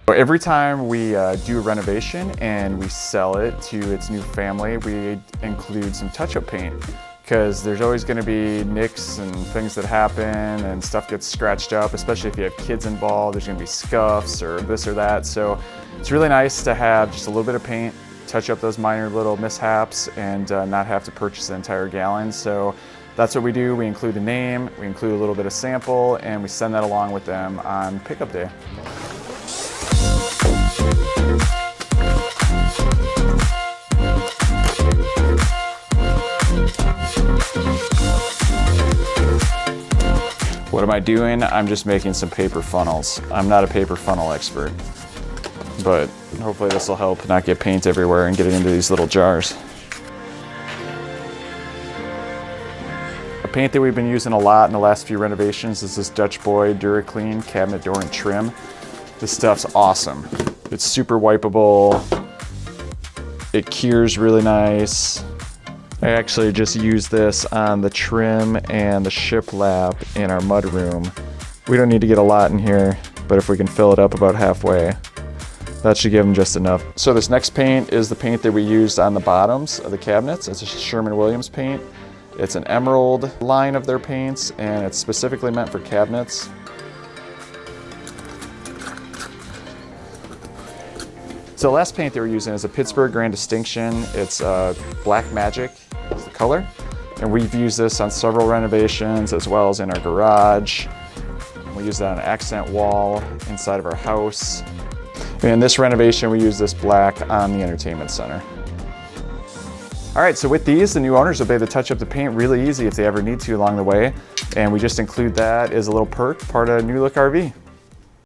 Every time we do a renovation and we sell it to its new family, we include some touch-up paint, because there's always going to be nicks and things that happen and stuff gets scratched up, especially if you have kids involved. There's going to be scuffs or this or that. So it's really nice to have just a little bit of paint, touch up those minor little mishaps, and not have to purchase the entire gallon. So that's what we do. We include the name, we include a little bit of sample, and we send that along with them on pickup day. What am I doing? I'm just making some paper funnels. I'm not a paper funnel expert, but hopefully this will help not get paint everywhere and get it into these little jars. A paint that we've been using a lot in the last few renovations is this Dutch Boy DuraClean cabinet door and trim. This stuff's awesome. It's super wipeable. It cures really nice. I actually just used this on the trim and the shiplap in our mudroom. We don't need to get a lot in here, but if we can fill it up about halfway, that should give them just enough. So this next paint is the paint that we used on the bottoms of the cabinets. It's a Sherwin-Williams paint. It's an emerald line of their paints, and it's specifically meant for cabinets. So the last paint that we're using is a Pittsburgh Grand Distinction. It's Black Magic is the color. And we've used this on several renovations as well as in our garage. We use that on an accent wall inside of our house. And in this renovation, we use this black on the entertainment center. All right, so with these, the new owners will be able to touch up the paint really easy if they ever need to along the way. And we just include that as a little perk, part of New Look RV.